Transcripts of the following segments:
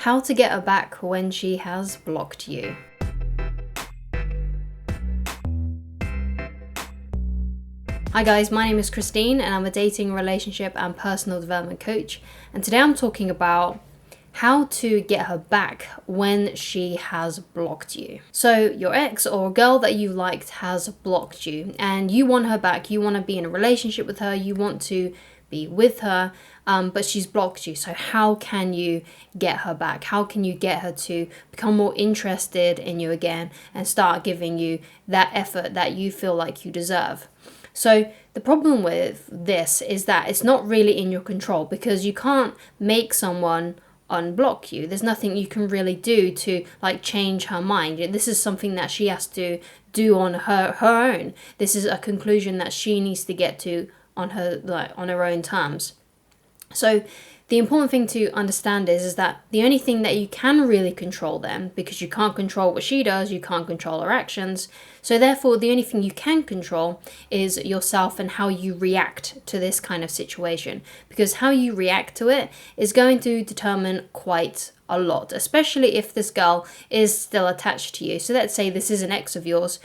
How to get her back when she has blocked you. Hi guys, my name is Christine and I'm a dating, relationship and personal development coach. And today I'm talking about how to get her back when she has blocked you. So your ex or a girl that you liked has blocked you and you want her back. You want to be in a relationship with her. You want to be with her, but she's blocked you. So how can you get her back? How can you get her to become more interested in you again and start giving you that effort that you feel like you deserve? So the problem with this is that it's not really in your control, because you can't make someone unblock you. There's nothing you can really do to change her mind. This is something that she has to do on her own. This is a conclusion that she needs to get to on her own terms. So the important thing to understand is that the only thing that you can really control them, because you can't control what she does, you can't control her actions, so therefore the only thing you can control is yourself and how you react to this kind of situation, because how you react to it is going to determine quite a lot, especially if this girl is still attached to you. So let's say this is an ex of yours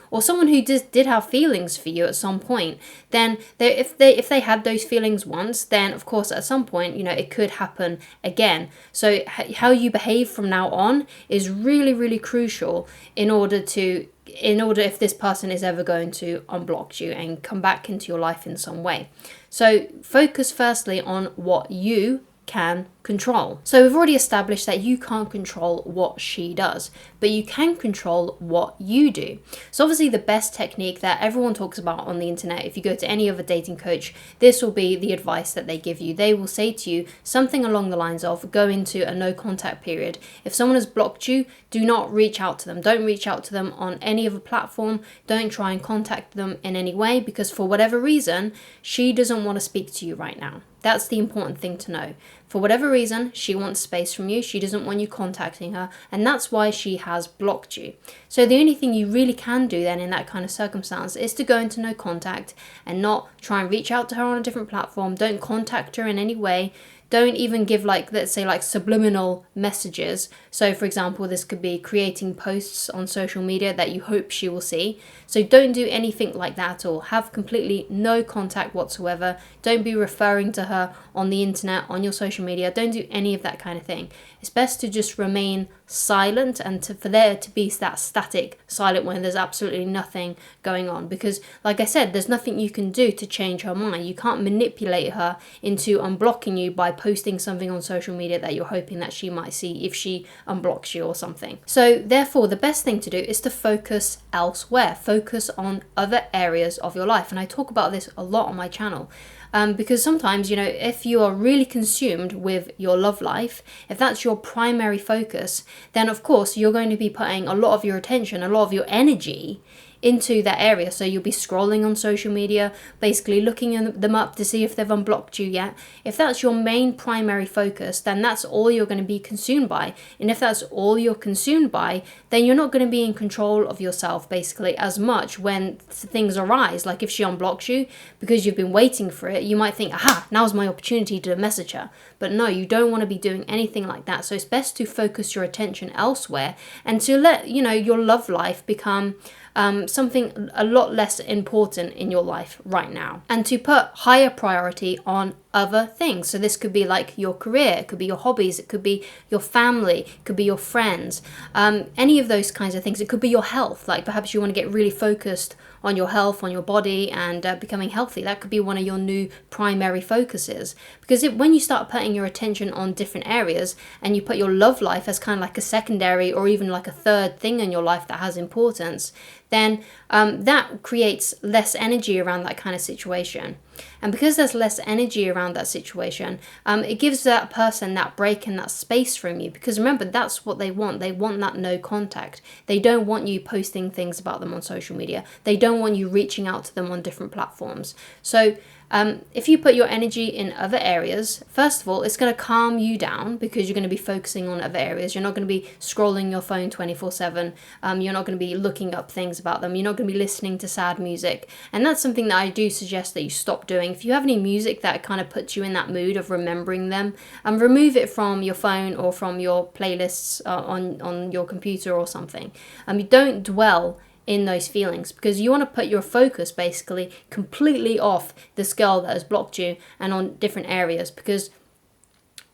or someone who did have feelings for you at some point. Then if they had those feelings once, then of course at some point, it could happen again. So how you behave from now on is really, really crucial in order if this person is ever going to unblock you and come back into your life in some way. So focus firstly on what you can control. So we've already established that you can't control what she does, but you can control what you do. So obviously the best technique that everyone talks about on the internet, if you go to any other dating coach, this will be the advice that they give you. They will say to you something along the lines of go into a no contact period. If someone has blocked you, do not reach out to them. Don't reach out to them on any other platform. Don't try and contact them in any way, because for whatever reason, she doesn't want to speak to you right now. That's the important thing to know. For whatever reason, she wants space from you. She doesn't want you contacting her, and that's why she has blocked you. So the only thing you really can do then in that kind of circumstance is to go into no contact and not try and reach out to her on a different platform. Don't contact her in any way. Don't even give let's say subliminal messages. So for example, this could be creating posts on social media that you hope she will see. So don't do anything like that at all. Have completely no contact whatsoever. Don't be referring to her on the internet, on your social media. Don't do any of that kind of thing. It's best to just remain silent and for there to be that static silent when there's absolutely nothing going on, because like I said, there's nothing you can do to change her mind. You can't manipulate her into unblocking you by posting something on social media that you're hoping that she might see if she unblocks you or something. So therefore the best thing to do is to focus elsewhere. Focus on other areas of your life, and I talk about this a lot on my channel. Because sometimes, if you are really consumed with your love life, if that's your primary focus, then of course you're going to be putting a lot of your attention, a lot of your energy into that area. So you'll be scrolling on social media, basically looking them up to see if they've unblocked you yet. If that's your main primary focus, then that's all you're going to be consumed by. And if that's all you're consumed by, then you're not going to be in control of yourself basically as much when things arise. Like if she unblocks you because you've been waiting for it, you might think, aha, now's my opportunity to message her. But no, you don't want to be doing anything like that. So it's best to focus your attention elsewhere and to let your love life become something a lot less important in your life right now, and to put higher priority on other things. So this could be like your career, it could be your hobbies, it could be your family, it could be your friends, any of those kinds of things. It could be your health, like perhaps you want to get really focused on your health, on your body, and becoming healthy. That could be one of your new primary focuses, because when you start putting your attention on different areas and you put your love life as kind of like a secondary or even like a third thing in your life that has importance, then that creates less energy around that kind of situation. And because there's less energy around that situation, it gives that person that break and that space from you. Because remember, that's what they want. They want that no contact. They don't want you posting things about them on social media. They don't don't want you reaching out to them on different platforms. So if you put your energy in other areas, first of all, it's going to calm you down because you're going to be focusing on other areas. You're not going to be scrolling your phone 24/7. You're not going to be looking up things about them. You're not going to be listening to sad music. And that's something that I do suggest that you stop doing. If you have any music that kind of puts you in that mood of remembering them, remove it from your phone or from your playlists on your computer or something. You don't dwell in those feelings, because you want to put your focus basically completely off this girl that has blocked you and on different areas, because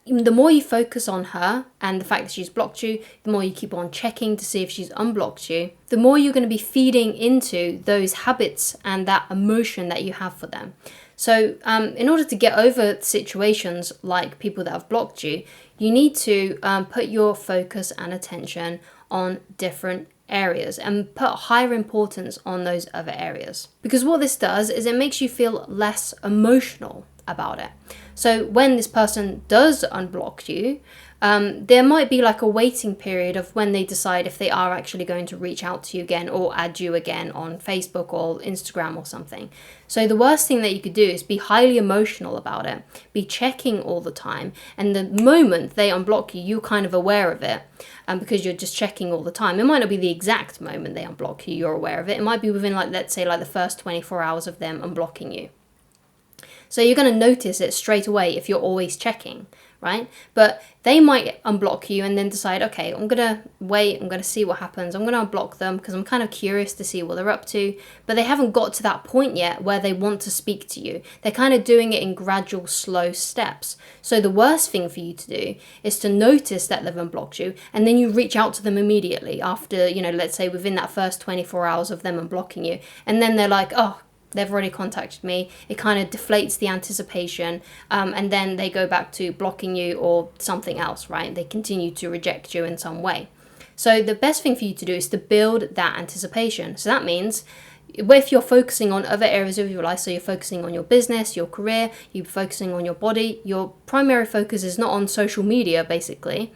the more you focus on her and the fact that she's blocked you, the more you keep on checking to see if she's unblocked you, the more you're going to be feeding into those habits and that emotion that you have for them. So in order to get over situations like people that have blocked you, you need to put your focus and attention on different areas and put higher importance on those other areas. Because what this does is it makes you feel less emotional about it. So when this person does unblock you, there might be like a waiting period of when they decide if they are actually going to reach out to you again or add you again on Facebook or Instagram or something. So the worst thing that you could do is be highly emotional about it, be checking all the time, and the moment they unblock you, you're kind of aware of it, because you're just checking all the time. It might not be the exact moment they unblock you, you're aware of it. It might be within, like, let's say, like the first 24 hours of them unblocking you. So you're going to notice it straight away if you're always checking, right? But they might unblock you and then decide, okay, I'm going to wait, I'm going to see what happens. I'm going to unblock them because I'm kind of curious to see what they're up to. But they haven't got to that point yet where they want to speak to you. They're kind of doing it in gradual, slow steps. So the worst thing for you to do is to notice that they've unblocked you, and then you reach out to them immediately after, let's say within that first 24 hours of them unblocking you. And then they're like, oh, they've already contacted me. It kind of deflates the anticipation, and then they go back to blocking you or something else, right? They continue to reject you in some way. So the best thing for you to do is to build that anticipation. So that means if you're focusing on other areas of your life, so you're focusing on your business, your career, you're focusing on your body, your primary focus is not on social media, basically,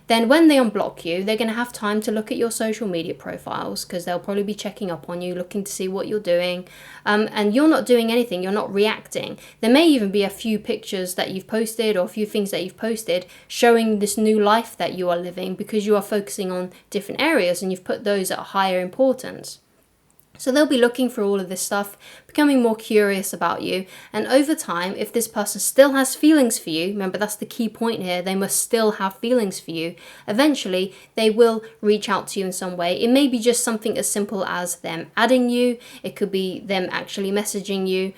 then when they unblock you, they're going to have time to look at your social media profiles, because they'll probably be checking up on you, looking to see what you're doing, and you're not doing anything, you're not reacting. There may even be a few pictures that you've posted or a few things that you've posted showing this new life that you are living, because you are focusing on different areas and you've put those at higher importance. So they'll be looking for all of this stuff, becoming more curious about you. And over time, if this person still has feelings for you, remember that's the key point here, they must still have feelings for you. Eventually, they will reach out to you in some way. It may be just something as simple as them adding you. It could be them actually messaging you.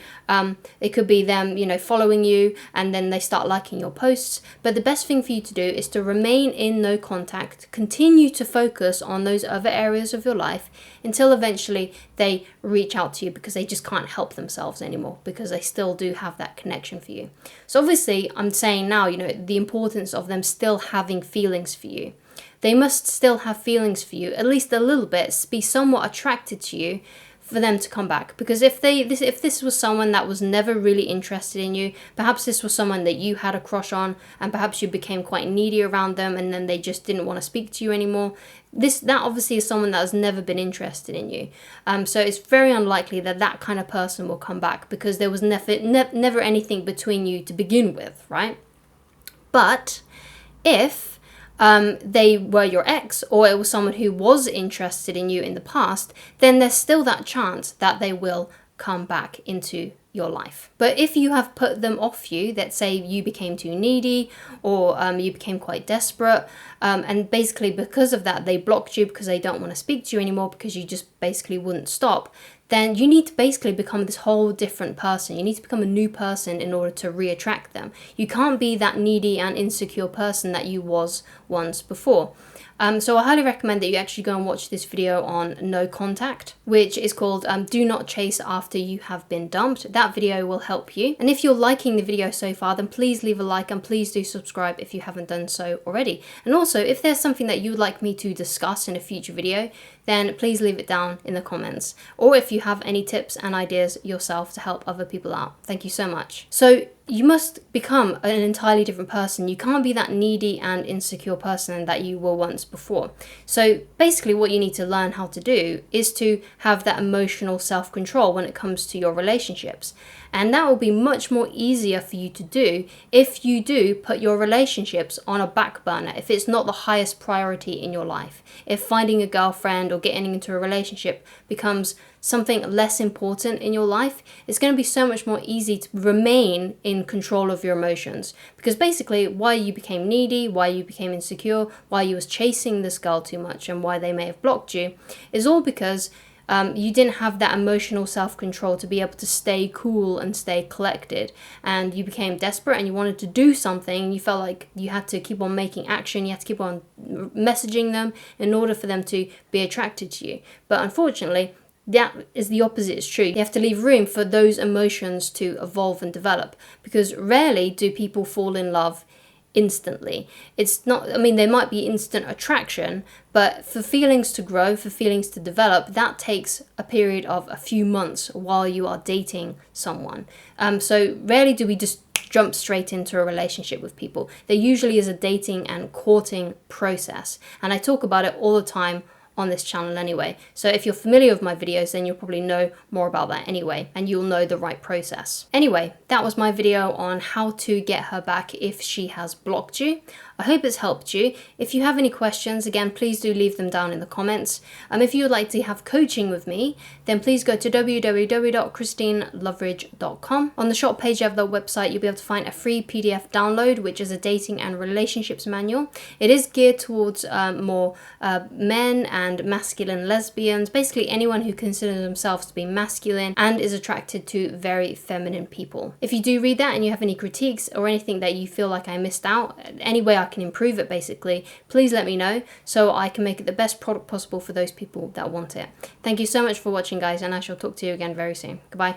It could be them, following you, and then they start liking your posts. But the best thing for you to do is to remain in no contact, continue to focus on those other areas of your life until eventually they reach out to you, because they just can't help themselves anymore, because they still do have that connection for you. So obviously I'm saying now, the importance of them still having feelings for you. They must still have feelings for you, at least a little bit, be somewhat attracted to you for them to come back. Because if this was someone that was never really interested in you, perhaps this was someone that you had a crush on, and perhaps you became quite needy around them, and then they just didn't want to speak to you anymore. That obviously is someone that has never been interested in you. So it's very unlikely that that kind of person will come back, because there was never anything between you to begin with, right? But if they were your ex, or it was someone who was interested in you in the past, then there's still that chance that they will come back into your life. But if you have put them off you, let's say you became too needy, or you became quite desperate, and basically because of that they blocked you because they don't want to speak to you anymore, because you just basically wouldn't stop, then you need to basically become this whole different person. You need to become a new person in order to re-attract them. You can't be that needy and insecure person that you was once before. So I highly recommend that you actually go and watch this video on no contact, which is called Do Not Chase After You Have Been Dumped. That video will help you. And if you're liking the video so far, then please leave a like, and please do subscribe if you haven't done so already. And also, if there's something that you would like me to discuss in a future video, then please leave it down in the comments. Or if you have any tips and ideas yourself to help other people out. Thank you so much. So you must become an entirely different person. You can't be that needy and insecure person that you were once before. So basically what you need to learn how to do is to have that emotional self-control when it comes to your relationships. And that will be much more easier for you to do if you do put your relationships on a back burner, if it's not the highest priority in your life. If finding a girlfriend or getting into a relationship becomes something less important in your life, it's going to be so much more easy to remain in control of your emotions. Because basically why you became needy, why you became insecure, why you was chasing this girl too much, and why they may have blocked you is all because you didn't have that emotional self-control to be able to stay cool and stay collected, and you became desperate and you wanted to do something. You felt like you had to keep on making action, you had to keep on messaging them in order for them to be attracted to you. But unfortunately, that is the opposite is true. You have to leave room for those emotions to evolve and develop, because rarely do people fall in love instantly. It's not, I mean, there might be instant attraction, but for feelings to grow, for feelings to develop, that takes a period of a few months while you are dating someone. So rarely do we just jump straight into a relationship with people. There usually is a dating and courting process, and I talk about it all the time on this channel anyway. So if you're familiar with my videos, then you'll probably know more about that anyway, and you'll know the right process. Anyway, that was my video on how to get her back if she has blocked you. I hope it's helped you. If you have any questions, again, please do leave them down in the comments. If you would like to have coaching with me, then please go to www.christineloveridge.com. On the shop page of the website, you'll be able to find a free PDF download, which is a dating and relationships manual. It is geared towards more men and masculine lesbians, basically anyone who considers themselves to be masculine and is attracted to very feminine people. If you do read that and you have any critiques or anything that you feel like I missed out, any way I can improve it basically, please let me know so I can make it the best product possible for those people that want it. Thank you so much for watching, guys, and I shall talk to you again very soon. Goodbye.